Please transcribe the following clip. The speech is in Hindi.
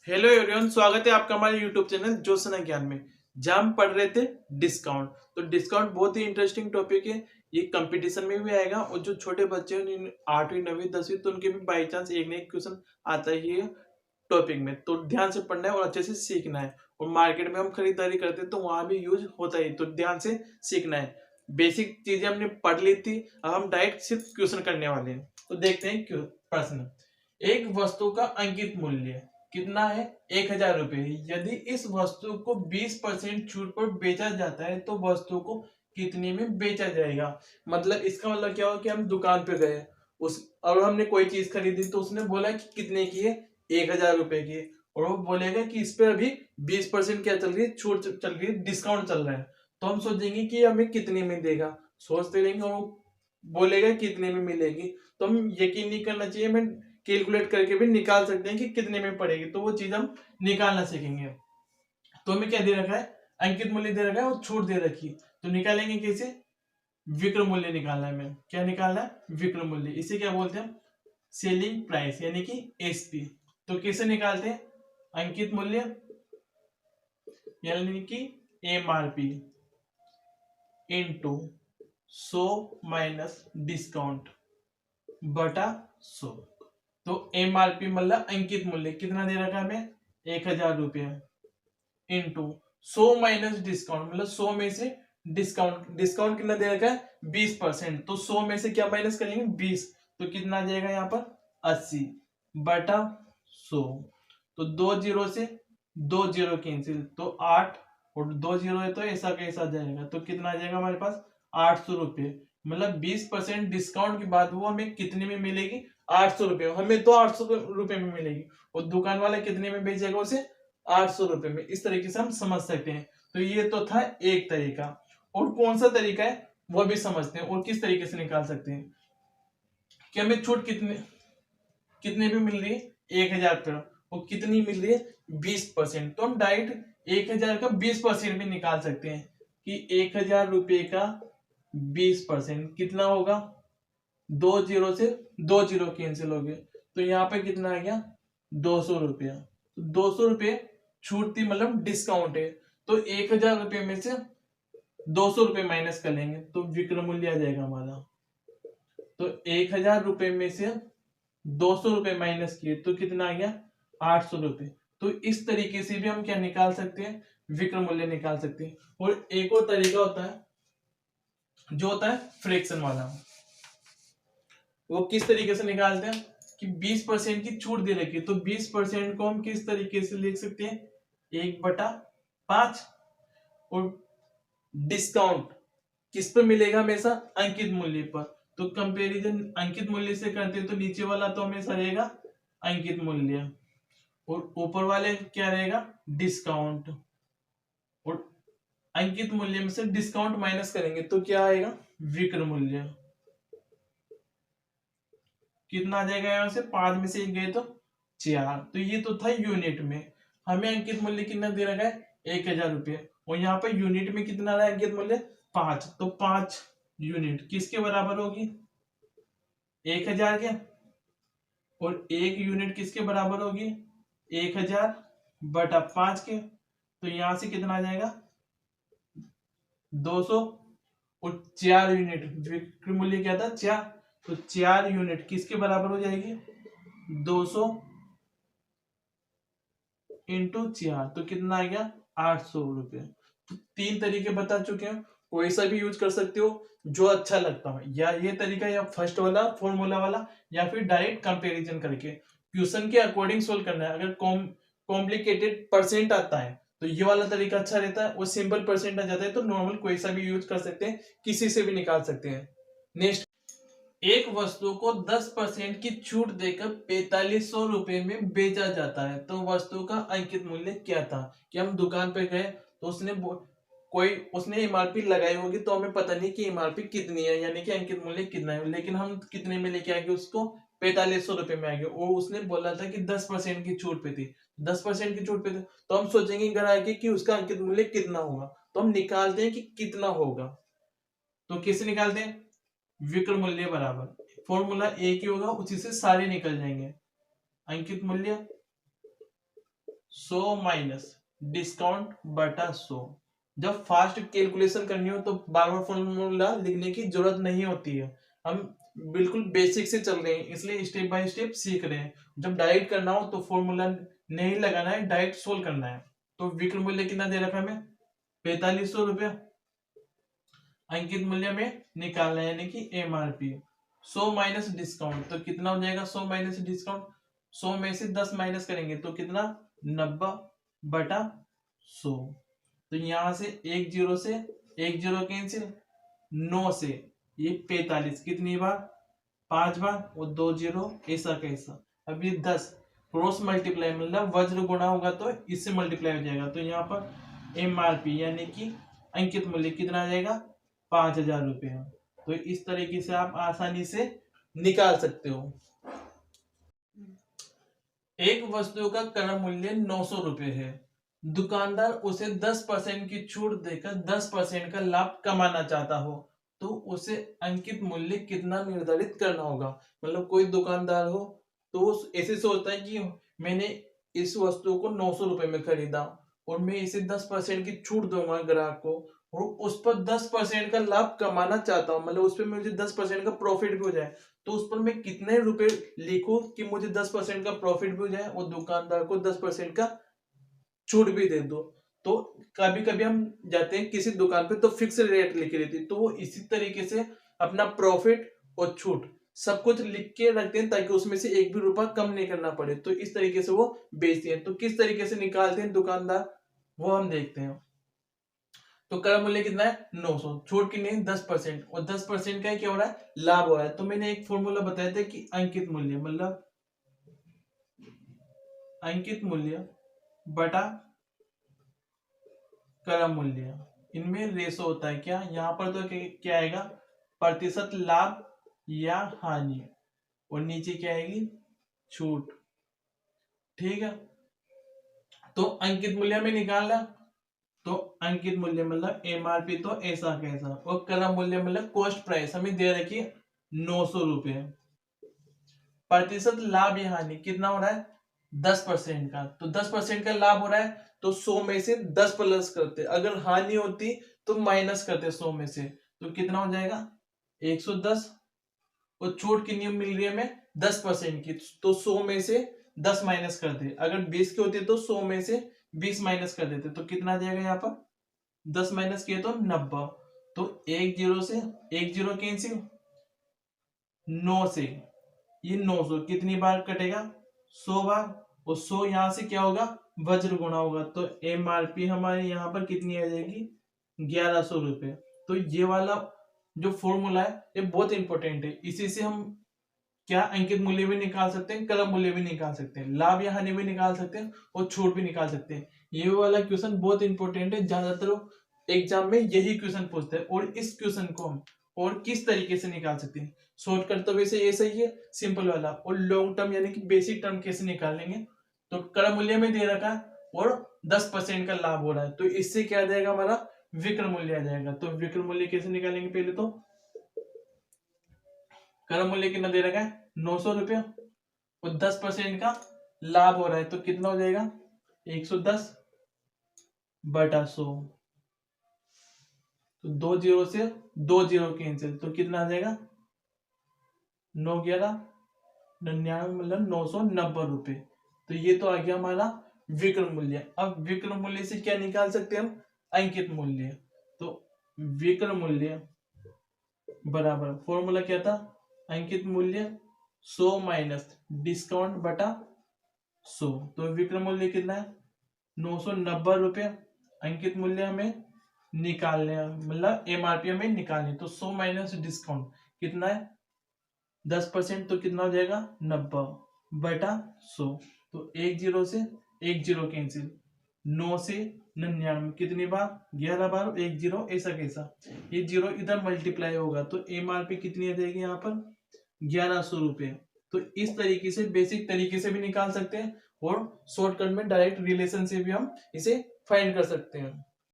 हेलो एवरीवन, स्वागत है आपका हमारे यूट्यूब चैनल जोशना ज्ञान में। जहाँ हम पढ़ रहे थे डिस्काउंट। तो डिस्काउंट बहुत ही इंटरेस्टिंग टॉपिक है। ये कंपटीशन में भी आएगा और जो छोटे बच्चे हैं 8वीं 9वीं 10वीं, तो उनके भी बाई चांस एक ना एक क्वेश्चन आता ही है टॉपिक में। तो ध्यान से पढ़ना है और अच्छे से सीखना है। और मार्केट में हम खरीदारी करते हैं तो वहां भी यूज होता ही, तो ध्यान से सीखना है। बेसिक चीजें हमने पढ़ ली थी, अब हम डायरेक्ट सिर्फ क्वेश्चन करने वाले हैं। तो देखते हैं प्रश्न। एक वस्तु का अंकित मूल्य कितना है? 1000 रुपये। यदि इस वस्तु को 20% छूट पर बेचा जाता है तो वस्तु को कितने में बेचा जाएगा? मतलब इसका मतलब क्या हो कि हम दुकान पे गए उस और हमने कोई चीज खरीदी, तो उसने बोला कि कितने की है? 1000 रुपए की। और वो बोलेगा कि इस पे अभी 20% क्या चल रही है? छूट चल रही है, डिस्काउंट चल रहा है। तो हम सोचेंगे कि हमें कितने में देगा, सोचते रहेंगे और वो बोलेगा कितने में मिलेगी। तो हम यकीन नहीं करना चाहिए, हमें कैलकुलेट करके भी निकाल सकते हैं कि कितने में पड़ेगी। तो वो चीज हम निकालना सीखेंगे। तो हमें क्या दे रखा है? अंकित मूल्य दे रखा है और छूट दे रखी है। तो निकालेंगे कैसे? विक्रय मूल्य निकालना है। हमें क्या निकालना है? विक्रय मूल्य। इसे क्या बोलते हैं? सेलिंग प्राइस, यानी कि एसपी। तो कैसे निकालते हैं? अंकित मूल्य यानी कि एमआरपी इंटू 100 माइनस डिस्काउंट बटा 100। तो एमआरपी मतलब अंकित मूल्य कितना दे रखा है हमें? 1000 रुपये इंटू 100 माइनस डिस्काउंट, मतलब 100 में से डिस्काउंट डिस्काउंट कितना दे रखा है? 20%। तो 100 में से क्या माइनस करेंगे? 20। तो कितना आ जाएगा यहाँ पर? 80 बटा 100। तो 2 जीरो से 2 जीरो कैंसिल, तो 8 और 2 जीरो है तो ऐसा कैसा जाएगा। तो कितना आ जाएगा हमारे पास? 800 रुपये। मतलब 20% डिस्काउंट के बाद वो हमें कितने में मिलेगी? 800 रुपये। हमें तो 800 रुपये में मिलेगी और दुकान वाला कितने में बेचेगा उसे? 800 रुपये में। इस तरीके से हम समझ सकते हैं। तो ये तो था एक तरीका। और कौन सा तरीका है वो भी समझते हैं और किस तरीके से निकाल सकते हैं कि हमें छूट कितने कितने भी मिल रही है? 1000 पर। और कितनी मिल रही है? 20%। तो हम डायरेक्ट 1000 का 20% भी निकाल सकते हैं कि 1000 रुपये का 20% कितना होगा? 2 जीरो से 2 जीरो कैंसिल हो गए, तो यहाँ पे कितना आ गया? 200 रुपया। 200 रुपये छूट थी, मतलब डिस्काउंट है। तो 1000 रुपये में से 200 रुपये माइनस कर लेंगे तो विक्रय मूल्य आ जाएगा हमारा। तो 1000 रुपये में से 200 रुपये माइनस किए तो कितना आ गया? 800 रुपये। तो इस तरीके से भी हम क्या निकाल सकते हैं? विक्रय मूल्य निकाल सकते हैं। और एक और तरीका होता है जो होता है फ्रैक्शन वाला। वो किस तरीके से निकालते हैं कि 20% की छूट दे रखी है, तो 20% को हम किस तरीके से लिख सकते हैं? 1/5। और डिस्काउंट किस पर मिलेगा? हमेशा अंकित मूल्य पर। तो कंपैरिजन अंकित मूल्य से करते हैं तो नीचे वाला तो हमेशा रहेगा अंकित मूल्य और ऊपर वाले क्या रहेगा? डिस्काउंट। और अंकित मूल्य में से डिस्काउंट माइनस करेंगे तो क्या आएगा? विक्रय मूल्य। कितना आ जाएगा? यहां से 5 में से 1 गए तो 4। तो ये तो था यूनिट में। हमें अंकित मूल्य कितना दे रखा है? 1000 रुपये। और यहाँ पे यूनिट में कितना रहा अंकित मूल्य? 5। तो 5 यूनिट किसके बराबर होगी? 1000 के। और 1 यूनिट किसके बराबर होगी? 1000 बटा 5 के। तो यहां से कितना आ जाएगा? 200। और 4 यूनिट विक्रय मूल्य क्या था? 4। तो 4 यूनिट किसके बराबर हो जाएगी? 200 इंटू 4। तो कितना आ गया? 800 रुपये। तो 3 तरीके बता चुके हैं। कोई सा भी यूज कर सकते हो जो अच्छा लगता हो, या ये तरीका या फर्स्ट वाला फॉर्मूला वाला, या फिर डायरेक्ट कंपैरिजन करके क्वेश्चन के अकॉर्डिंग सोल्व करना है। अगर कॉम्प्लिकेटेड परसेंट आता है तो ये वाला तरीका अच्छा रहता है, और सिंपल परसेंट आ जाता है तो नॉर्मल कोई सा भी यूज कर सकते हैं, किसी से भी निकाल सकते हैं। नेक्स्ट, एक वस्तु को 10% की छूट देकर 4500 रुपए में बेचा जाता है तो वस्तु का अंकित मूल्य क्या था? कि हम दुकान पे गए तो उसने एमआरपी लगाई होगी, तो हमें पता नहीं कि एमआरपी कितनी है, यानी कि अंकित मूल्य कितना है, लेकिन हम कितने में लेके आएंगे उसको? 4500 रुपए में आएंगे। और उसने बोला था कि 10% की छूट पे थी। 10% की छूट पे थी तो हम सोचेंगे घर आके कि उसका अंकित मूल्य कितना होगा। तो हम निकालते हैं कि कितना होगा। तो कैसे निकालते हैं? विक्रय मूल्य बराबर फॉर्मूला एक ही होगा, उसी से सारे निकल जाएंगे। अंकित मूल्य 100 माइनस डिस्काउंट बटा 100। जब फास्ट कैलकुलेशन करनी हो तो बार बार फॉर्मूला लिखने की जरूरत नहीं होती है, हम बिल्कुल बेसिक से चल रहे हैं इसलिए स्टेप बाय स्टेप सीख रहे हैं। जब डायरेक्ट करना हो तो फॉर्मूला नहीं लगाना है, डायरेक्ट सोल्व करना है। तो विक्रय मूल्य कितना दे रखा है हमें, 4500 रुपया। अंकित मूल्य में निकालना है यानी कि एमआरपी। 100 माइनस डिस्काउंट तो कितना हो जाएगा, 100 माइनस डिस्काउंट 100 में से 10 माइनस करेंगे तो कितना, 90 बटा 100। तो यहां से एक जीरो कैंसिल, 9 से ये 45 कितनी बार, 5 बार, और 2 जीरो ऐसा कैसा। अब ये 10 क्रॉस मल्टीप्लाई मतलब वज्र गुणा होगा तो इससे मल्टीप्लाई हो जाएगा। तो यहाँ पर एमआरपी यानी कि अंकित मूल्य कितना आ जाएगा, 5000 रुपये। तो इस तरीके से आप आसानी से निकाल सकते हो। एक वस्तु का क्रय मूल्य 900 रुपये है, दुकानदार उसे 10% की छूट देकर 10% का लाभ कमाना चाहता हो, तो उसे अंकित मूल्य कितना निर्धारित करना होगा। मतलब कोई दुकानदार हो तो वो ऐसे सोचता है कि मैंने इस वस्तु को 900 रुपए में खरीदा और मैं इसे 10% की छूट दूंगा ग्राहक को, और उस पर 10% का लाभ कमाना चाहता हूँ, मतलब उस पर मुझे 10% का प्रॉफिट भी हो जाए। तो उस पर मैं कितने रुपए लिखूं कि मुझे 10% का प्रॉफिट भी हो जाए और दुकानदार को 10% का छूट भी दे दो। तो कभी कभी हम जाते हैं किसी दुकान पे तो फिक्स रेट लिखी रहती है, तो वो इसी तरीके से अपना प्रॉफिट और छूट सब कुछ लिख के रखते हैं ताकि उसमें से एक भी रुपया कम नहीं करना पड़े। तो इस तरीके से वो बेचते हैं। तो किस तरीके से निकालते हैं दुकानदार वो हम देखते हैं। तो क्रय मूल्य कितना है, 900, छूट कितनी है, 10%, और 10% का क्या हो रहा है, लाभ हो रहा है। तो मैंने एक फॉर्मूला बताया था कि अंकित मूल्य मतलब अंकित मूल्य बटा क्रय मूल्य, इनमें रेशो होता है क्या, यहाँ पर तो क्या आएगा, प्रतिशत लाभ या हानि, और नीचे क्या आएगी, छूट। ठीक है, तो अंकित मूल्य में निकालना, तो अंकित मूल्य मतलब एमआरपी तो ऐसा कैसा, और क्रय मूल्य मतलब कॉस्ट प्राइस हमें दे रखी है 900 रुपए। प्रतिशत लाभ या हानि कितना हो रहा है, 10% का, तो 10% का लाभ हो रहा है तो 100 में से 10 प्लस करते, अगर हानि होती तो माइनस करते 100 में से, तो कितना हो जाएगा 110, और छूट कितनी मिल रही है हमें 10% की, तो 100 में से 10 माइनस कर दे, अगर 20 की होती तो 100 में से 20 माइनस कर देते, तो कितना आ जाएगा यहाँ पर 10 माइनस किए तो 90। तो एक जीरो से एक जीरो कैंसिल, 9 से ये 900 कितनी बार कटेगा, 100 बार, और 100 यहां से क्या होगा, वज्र गुणा होगा, तो एमआरपी हमारे यहाँ पर कितनी आ जाएगी, 1100 रुपए। तो ये वाला जो फॉर्मूला है ये बहुत इंपॉर्टेंट है, इसी से हम क्या अंकित मूल्य भी निकाल सकते हैं, क्रय मूल्य भी निकाल सकते हैं, लाभ या हानि भी निकाल सकते हैं, और छूट भी निकाल सकते हैं। ये वाला क्वेश्चन बहुत इंपॉर्टेंट है, ज्यादातर एग्जाम में यही क्वेश्चन पूछते हैं, और इस क्वेश्चन को हम और किस तरीके से निकाल सकते हैं, शॉर्टकट तो वैसे ये सही है सिंपल वाला, और लॉन्ग टर्म यानी कि बेसिक टर्म कैसे निकालेंगे। तो क्रय मूल्य में दे रखा है और 10% का लाभ हो रहा है, तो इससे क्या आ जाएगा हमारा विक्रय मूल्य आ जाएगा। तो विक्रय मूल्य कैसे निकालेंगे, पहले तो क्रय मूल्य कितना दे रखा है 900 रुपया, और 10% का लाभ हो रहा है तो कितना हो जाएगा 110 बटा 100, तो 2 जीरो से 2 जीरो कैंसिल, तो कितना आ जाएगा 91199 मतलब 990 रुपए। तो ये तो आ गया हमारा विक्रय मूल्य। अब विक्रय मूल्य से क्या निकाल सकते हैं हम, अंकित मूल्य। तो विक्रय मूल्य बराबर फॉर्मूला क्या था, अंकित मूल्य 100 माइनस डिस्काउंट बटा 100। तो विक्रय मूल्य कितना है 990 रुपये, अंकित मूल्य हमें निकालने मतलब एमआरपी हमें निकालनी, तो 100 माइनस डिस्काउंट कितना है 10%, तो कितना हो जाएगा 90 बटा 100। तो एक जीरो से एक जीरो कैंसिल, 9 से 99 कितनी बार 11 बार, एक जीरो ऐसा कैसा, ये जीरो इधर मल्टीप्लाई होगा तो एमआरपी कितनी आ जाएगी यहाँ पर 1100 रुपये। तो इस तरीके से बेसिक तरीके से भी निकाल सकते हैं, और शॉर्टकट में डायरेक्ट रिलेशन से भी हम इसे फाइंड कर सकते हैं।